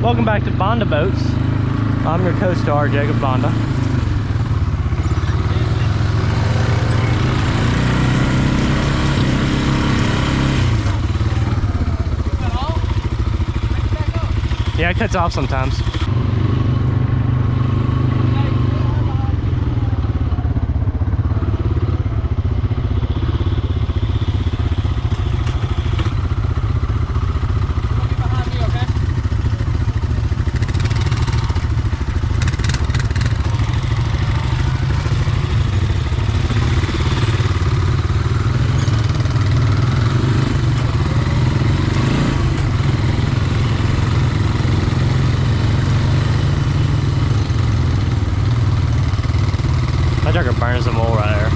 Welcome back to Bonda Boats. I'm your co-star, Jacob Bonda. Yeah, it cuts off sometimes. That trucker burns some oil right there.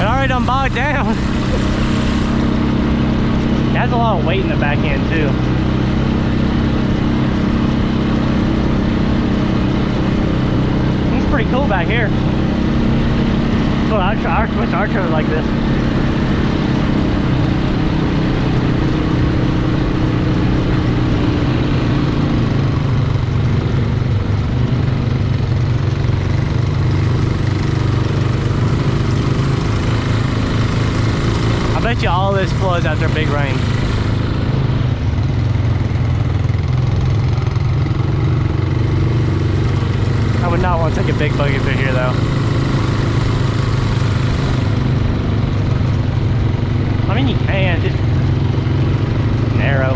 It already done bogged down. It has a lot of weight in the back end too. It's pretty cool back here. Well, I wish our trailer was like this. I bet you all this floods after a big rain. I would not want to take a big buggy through here though. I mean, you can, just narrow.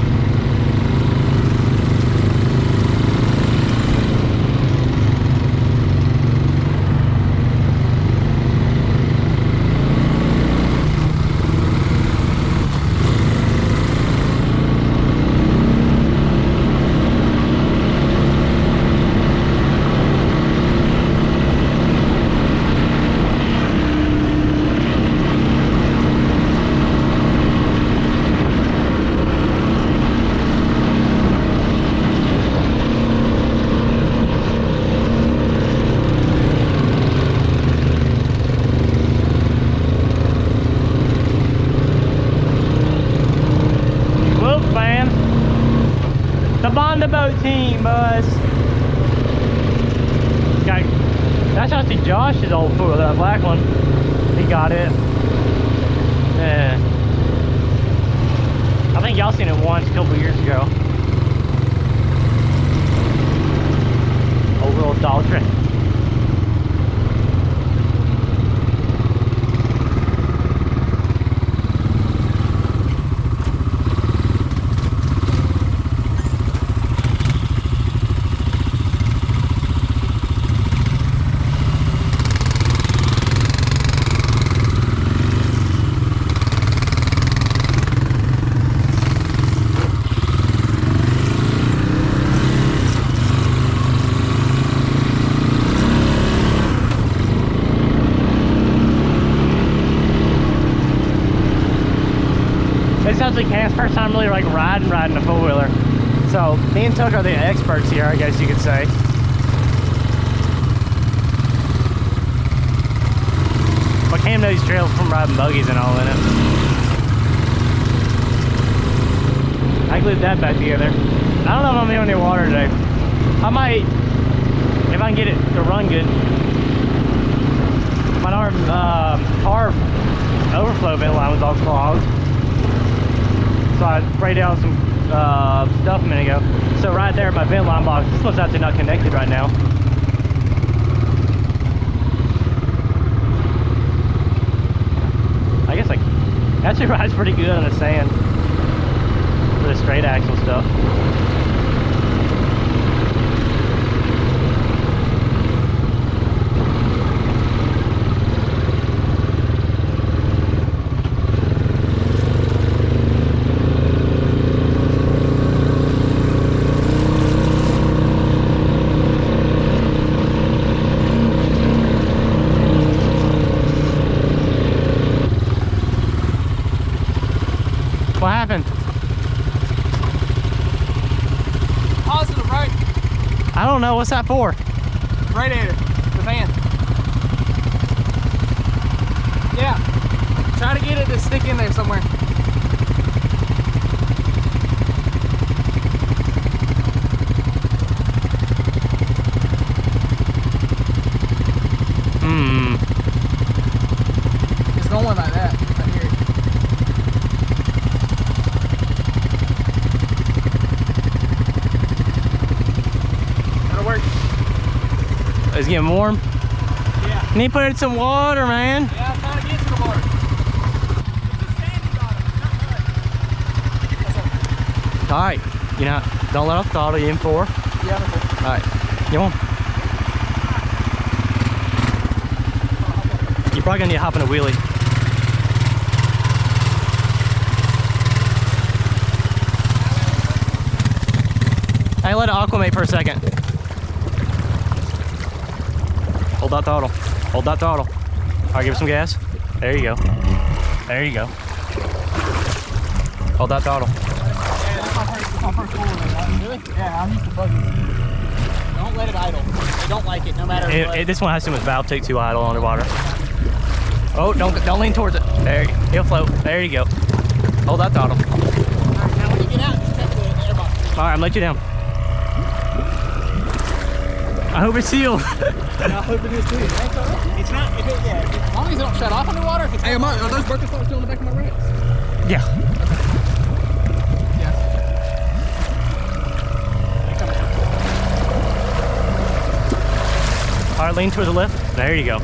The Bonda boat team, bus. Okay. That's actually Josh's old four, that black one. He got it. Yeah. I think y'all seen it once a couple years ago. Old little Dalton. This actually Cam's first time really like riding a four-wheeler. So me and Tuck are the experts here, I guess you could say. But Cam knows trails from riding buggies and all in it. I glued that back together. I don't know if I'm in any water today. I might, if I can get it to run good. My car overflow vent line was all clogged. So I sprayed down some stuff a minute ago. So right there at my vent line box, this one's actually not connected right now. I guess like actually rides pretty good on the sand for the straight axle stuff. What happened? I don't know. What's that for? Radiator. The fan. Yeah. Try to get it to stick in there somewhere. It's going like that. I hear it. That'll work. It's getting warm. Yeah. You need to put it in some water, man. Yeah, I'm trying to get to the water. It's sandy bottom, not mud. All right. You know, don't let off the throttle. You in 4? Yeah, I'm cool. All right. Come on. You're probably gonna need to hop in a wheelie. Hey, let it aquamate for a second. Hold that throttle. Hold that throttle. All right, give it some gas. There you go. There you go. Hold that throttle. Yeah, that's my first forward. Really? Yeah, I'm used to buggy. Don't let it idle. They don't like it, no matter what. This one has too much valve tick too idle underwater. Oh, don't lean towards it. There you go. He'll float. There you go. Hold that throttle. Alright, now when you get out, just check the air box. All right, I'm letting you down. I hope it's sealed. I hope it is too. It's not, if it, yeah, as long as it don't shut off underwater. If it's hey, are those Birkenstocks still on the back of my racks? Yeah. Yeah. All right, lean towards the left. There you go.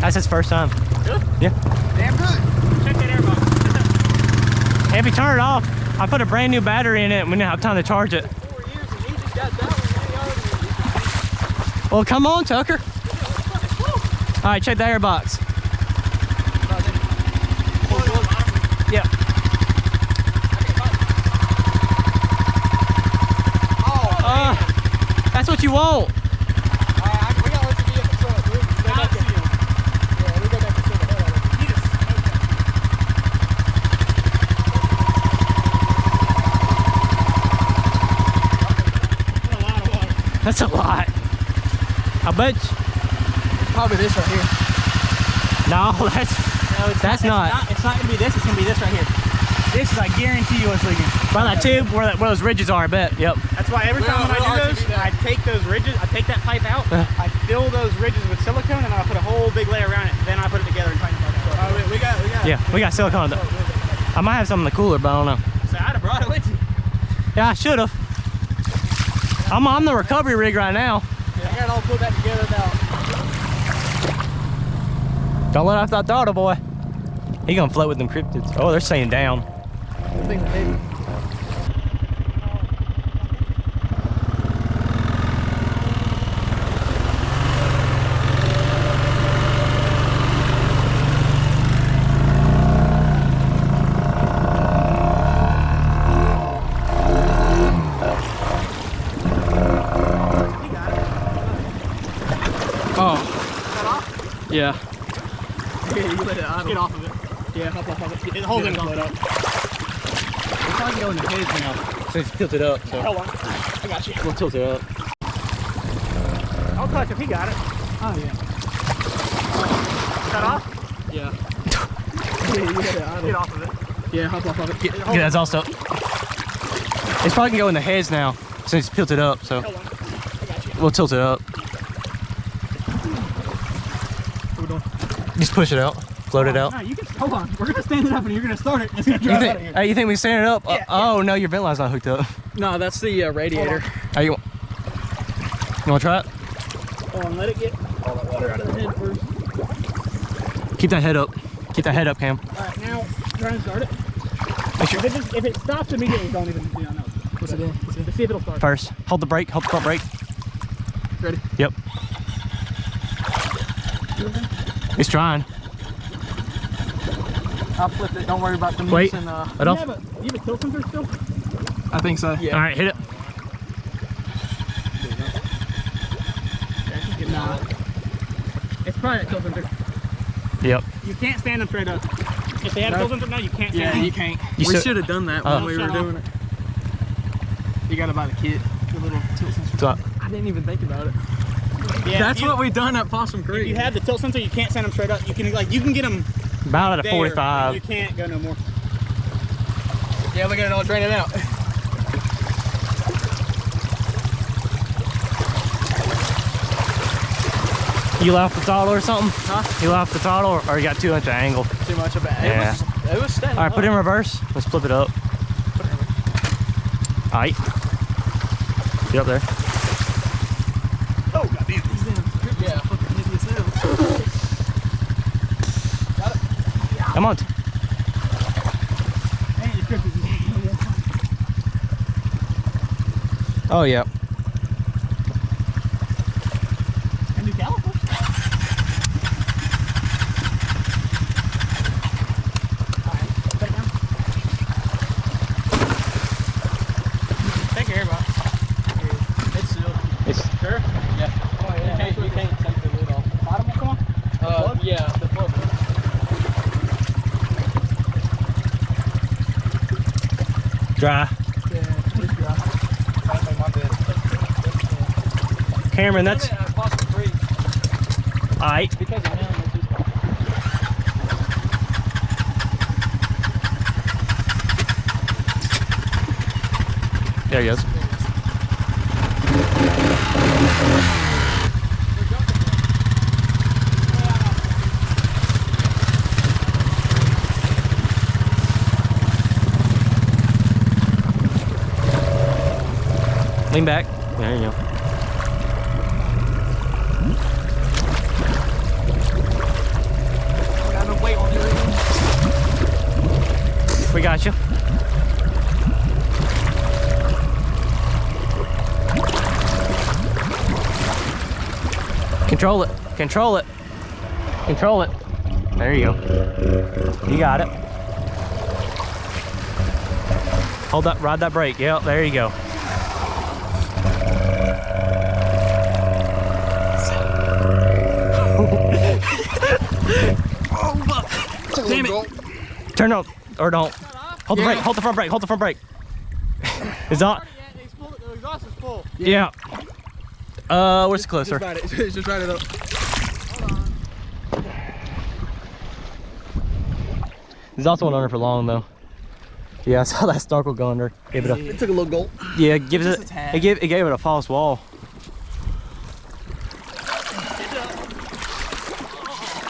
That's his first time. Good? Yeah. Damn good. Check that air box. Hey, if you turn it off, I put a brand new battery in it and we didn't have time to charge it. 4 years and you just got that one. Well, come on, Tucker. All right, check the air box. Yeah. Oh, That's what you want. we gotta let the vehicle show it. We go back and, yeah, we go back and show the hell out of it. That's a lot. I bet you. Probably this right here. No, that's not. It's not gonna be this. It's gonna be this right here. This is, I guarantee you, what's leaking. By that tube, where those ridges are, I bet. Yep. That's why every time when I do those, I take those ridges, I take that pipe out, I fill those ridges with silicone, and I put a whole big layer around it. Then I put it together and tighten it up. We got. Yeah, we got silicone. I might have some in the cooler, but I don't know. So I'd have brought it with you. Yeah, I should have. I'm on the recovery rig right now. Yeah, I got it all put back together now. Don't let off that throttle, boy. He gonna float with them cryptids. Oh, they're staying down. This thing's heavy. Oh. Cut off? Yeah. Yeah, you let it idle. Get off of it. Yeah, hop off of it. The whole thing's float up. It's probably going to his now. So it's tilted up. So. Hold on. I got you. We'll tilt it up. I'll touch if he got it. Oh, yeah. Cut off? Yeah. Yeah, you let it idle. Get off of it. Yeah, hop off of it. Yeah, that's also. It's probably gonna go in the heads now since it's tilted up. So Hold on. I got you. we'll tilt it up. What we doing? Just push it out. Float it out. No, you can, hold on. We're gonna stand it up and you're gonna start it. And it's gonna You drive out think, of here. hey, you think we stand it up? Yeah, oh no, your vent line's not hooked up. No, that's the radiator. Hey, you wanna try it? Hold on, let it get all that water out of the head first. Keep that head up. Keep that head up, Cam. Alright, now try and start it. Make sure. If it stops immediately, don't even do that. What's it doing? Let's see if it'll start. First, hold the brake. Hold the front brake. Ready? Yep. It's trying. I'll flip it. Don't worry about the Wait. and I You don't. have a kill sensor still? I think so. Yeah. All right, hit it. Nah. It's probably a kill sensor. Yep. You can't stand them straight up. If they had a kill sensor, no, you can't stand Yeah, them. you can't. You We should- should have done that when we were Shut off. doing it. You gotta buy the kit, the little tilt sensor. So, I didn't even think about it. Yeah, That's what we done at Possum Creek. If you have the tilt sensor, you can't send them straight up. You can get them About at a there, 45. You can't go no more. Yeah, look at it all draining out. You left the throttle or something? Huh? You left the throttle or you got too much of angle? Too much of it. Yeah. It was standing All right, up. put it in reverse. Let's flip it up. All right. Get up there. Oh, goddamn. Yeah, fucking hit his head. Got it. Come on. Oh, yeah. And new calipers. Alright, put it down. Take care, bud. It's sealed. It's Sure? Yeah. Oh, yeah. You can't take the lid off. Bottom will come on? Yeah, the plug. dry. Yeah, it's dry. Cameron, that's Possum Creek. all right. Because of him, it's just... There he goes. Lean back. There you go. Got no weight on your We got you. Control it. Control it. Control it. There you go. You got it. Hold that, ride that brake. Yep, there you go. Damn it. Turn up or don't. Hold the brake. Hold the front brake. Hold the front brake. Is that? The exhaust is full. Yeah. Where's the closer? Just ride it. Just ride it up. He's also went under for long though. Yeah, I saw that snorkel go under. Gave it a. It took a little gulp. Yeah, it gives Just it. a tad. It gave it a false wall.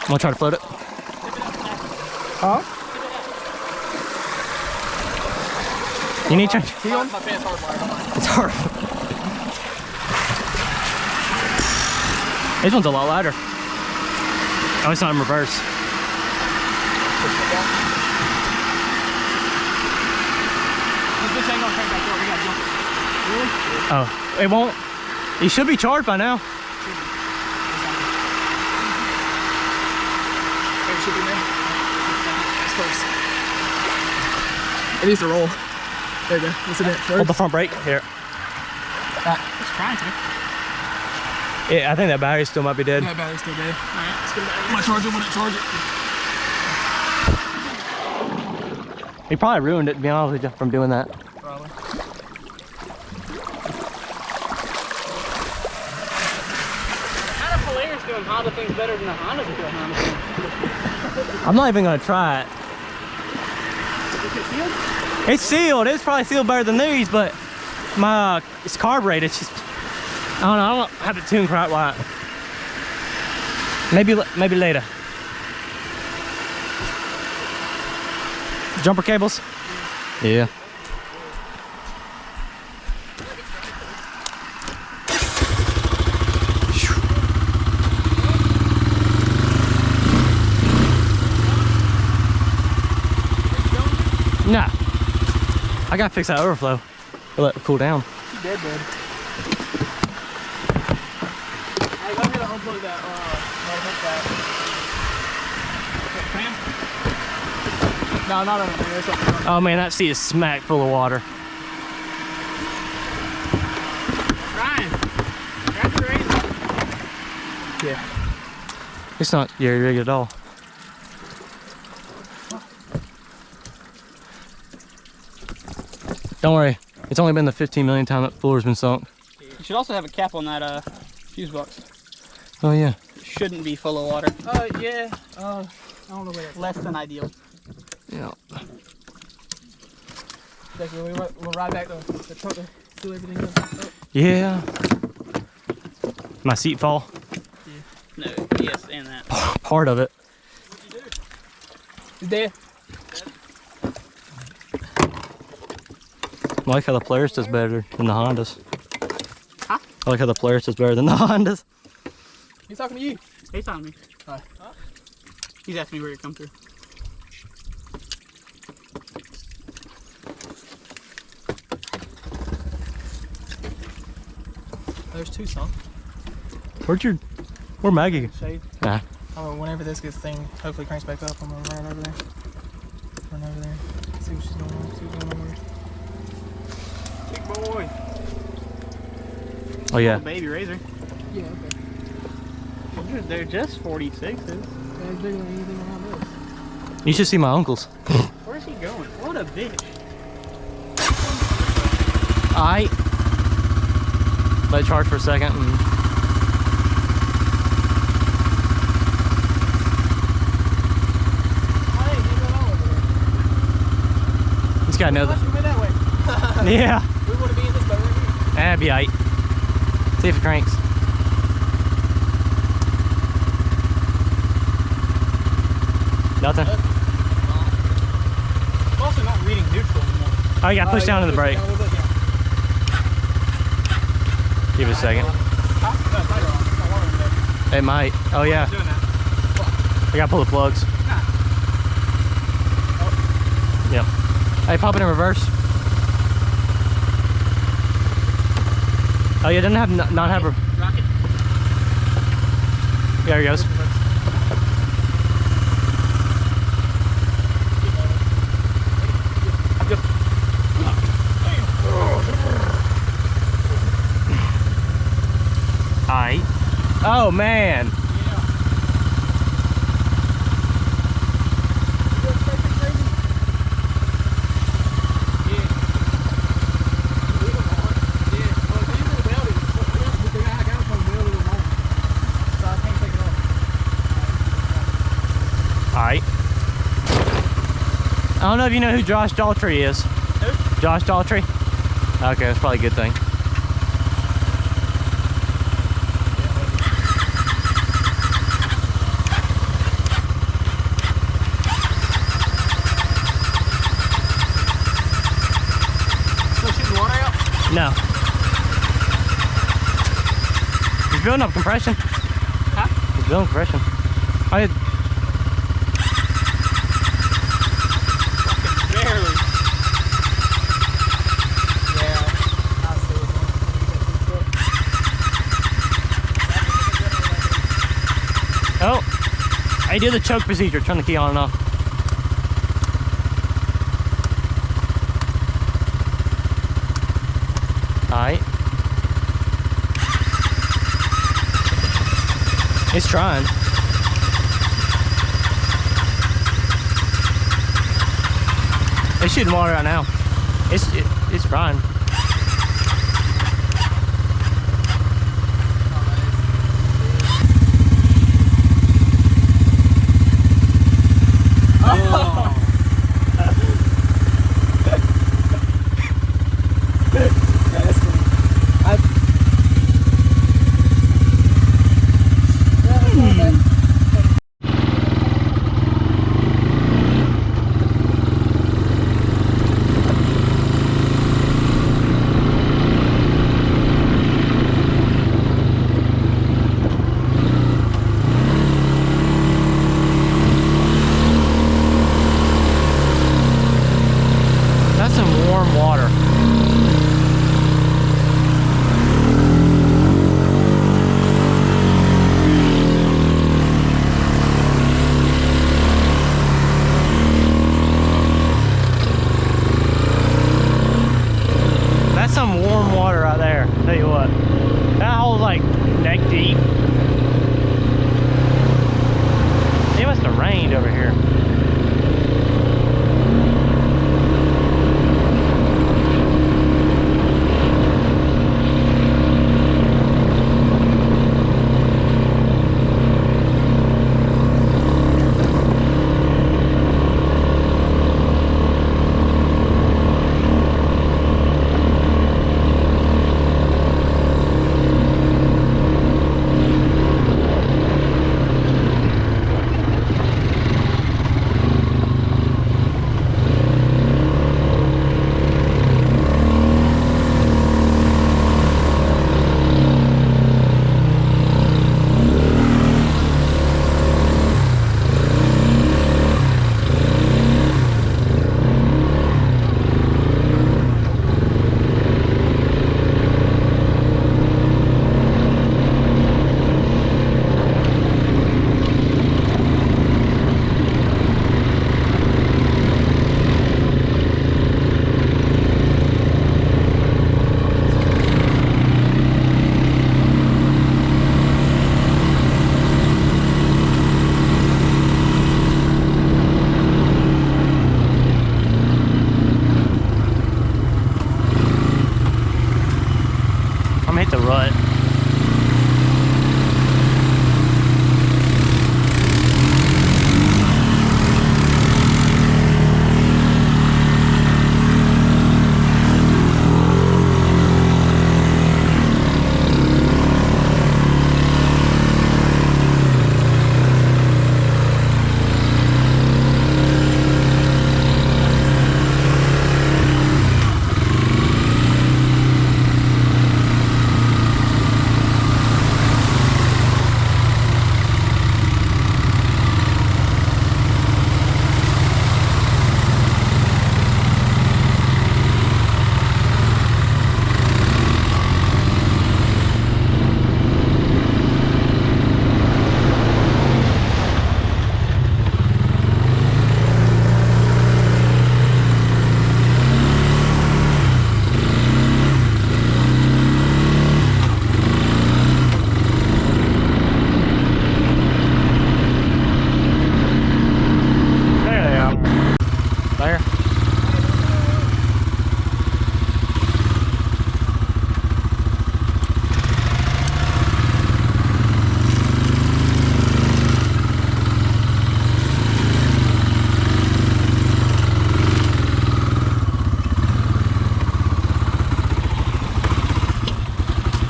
I'm gonna try to float it. Huh? You need to change. My pants hardwired. It's hard. This one's a lot lighter. Oh, it's not in reverse. This ain't gonna crank back up. We gotta jump it. Really? Oh, it won't. You should be charged by now. It should be there. It's first. It needs to roll. There you go. What's in it? Hold the front brake. Here. It's trying to. Yeah, I think that battery still might be dead. That battery's still dead. Alright, let's get it back. I'm gonna charge it when I charge it. He probably ruined it, to be honest with you, from doing that. Probably. How do Polaris doing Honda things better than the Hondas are doing Honda things? I'm not even gonna try it. Is it sealed? It's sealed. It's probably sealed better than these, but my it's carbureted. It's just I don't know. I don't have it tuned quite right. Maybe later. Jumper cables? Yeah. Nah. I gotta fix that overflow. Let it cool down. She's dead, dead. Hey, go ahead and unplug that, fan. No, not under there. It's up front. Oh man, that seat is smack full of water. Ryan, grab the reins. Yeah. It's not rig at all. Don't worry, it's only been the 15 million time that floor's been sunk. You should also have a cap on that fuse box. Oh yeah. It shouldn't be full of water. Yeah. I don't know where that's Less than ideal. Yeah. We'll ride back the truck to fill everything up. Yeah. My seat fall. No, yes, and that. Part of it. What'd you do? He's dead. I like how the Polaris does better than the Hondas. Huh? I like how the Polaris does better than the Hondas. He's talking to you. He's on me. Huh? He's asking me where you come through. There's Tucson. Where Maggie? Shade. Nah. Whenever this gets thing hopefully cranks back up, I'm gonna run over there. Run over there. See what she's doing. See what's going on with her. Big boy. Oh yeah. Little baby razor. Yeah, okay. They're just 46s. That's bigger than anything around this. You should see my uncle's. Where's he going? What a bitch. I let it charge for a second. And he's got another. That way. Yeah. We want to be in this boat right here. That'd be aight. See if it cranks. Nothing. It's also not reading neutral anymore. Oh, you gotta push down to the brake. Give it a second. It might. Oh yeah. I gotta pull the plugs. Yep. Hey, pop it in reverse. Oh yeah, doesn't have not have a. Rocket. There he goes. Aight. Oh man. Alright. I don't know if you know who Josh Daltrey is. Who? Josh Daltrey? Okay, that's probably a good thing. Still shooting water out? No. He's building up compression. Huh? He's building compression. I Barely. Yeah. I see. Oh, I do the choke procedure. Turn the key on and off. Alright. It's trying. It's shooting water right now. It's fine. That's some warm water. That's some warm water right there. Tell you what. That hole's like neck deep. It must have rained over here. rut.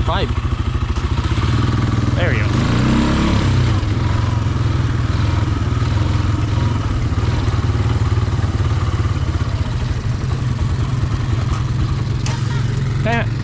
Pipe. There we go. Damn it.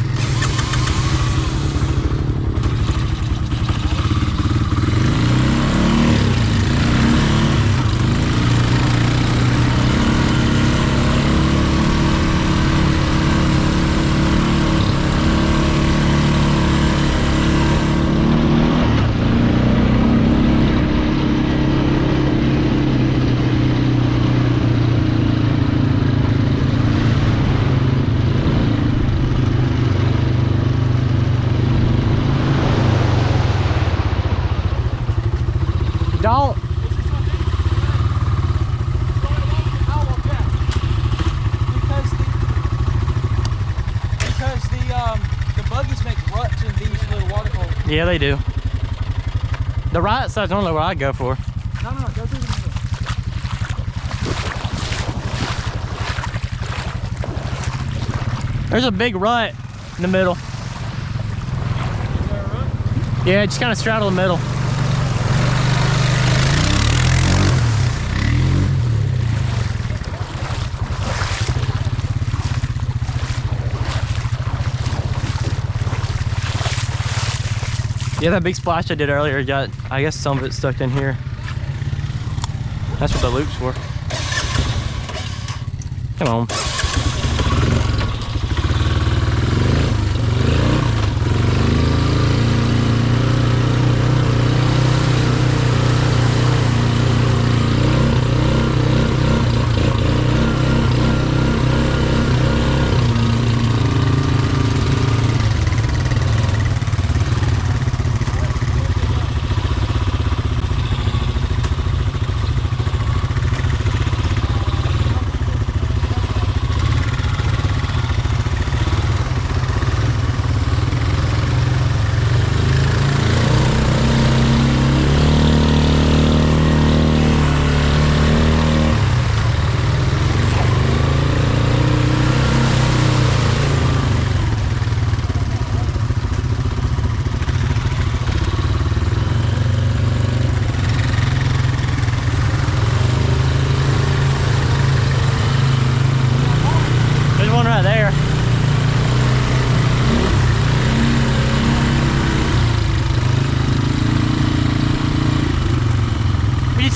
Don't. Because the buggies make ruts in these little water holes. Yeah, they do. The right side's normally what I go for. No, go through the middle. There's a big rut in the middle. Is there a rut? Yeah, just kind of straddle the middle. Yeah, that big splash I did earlier got, I guess some of it stuck in here. That's what the loop's for. Come on.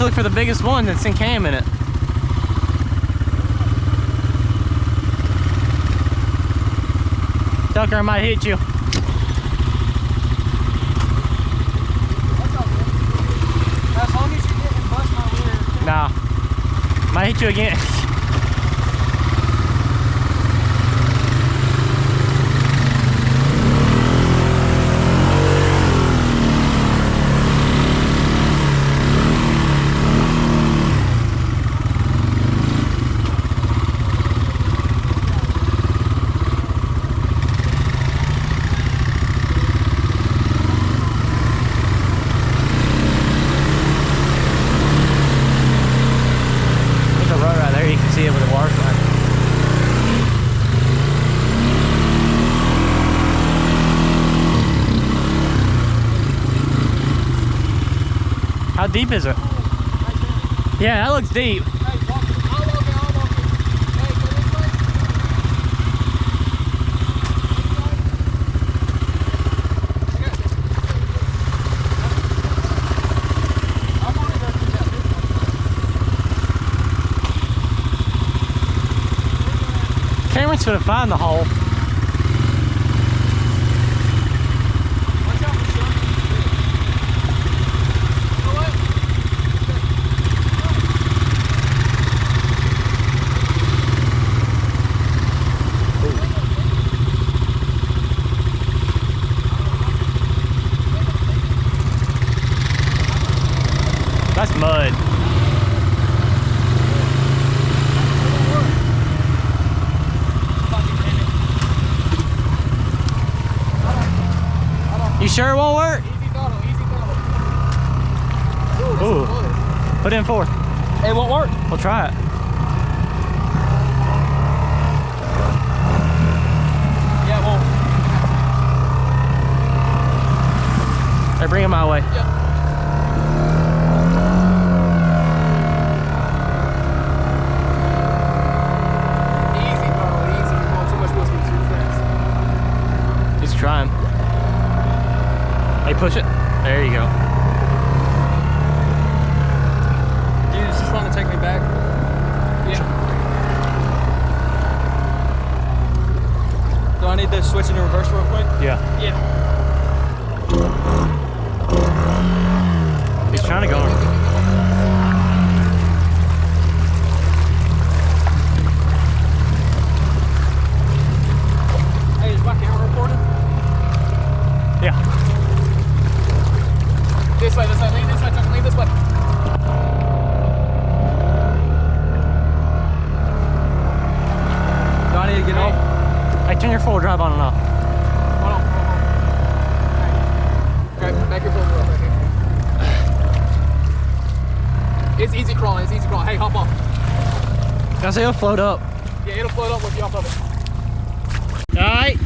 to look for the biggest one that's in cam in it. Tucker, I might hit you. As long as you didn't bust my rear. Nah. Might hit you again. deep is it? Yeah, that looks deep. Hey, walk it. I'll walk it. Hey, go this way. I got this. I'm gonna go through that this one. Cameron's gonna find the hole. Watch out for sharks. You know what? That's mud. You sure it won't work? Easy throttle, easy throttle. Ooh. Put in 4. It won't work. We'll try it. Yeah, it won't. Hey, bring it my way. Yep. Easy throttle, easy. You're going too much wheel speed too fast. He's trying. Hey, push it. There you go. Dude, it's just want to take me back. Yeah. Do I need to switch into reverse real quick? Yeah. Yeah. He's trying to go. Hey, is my camera recording? Yeah. This way, lean this way, Tucker, lean this way. Do I need to get off? Hey, turn your 4-wheel drive on and off. Hold on. Okay, back your foot up right here. It's easy crawling, it's easy crawling. Hey, hop off. I say it'll float up. Yeah, it'll float up with you off of it. All right.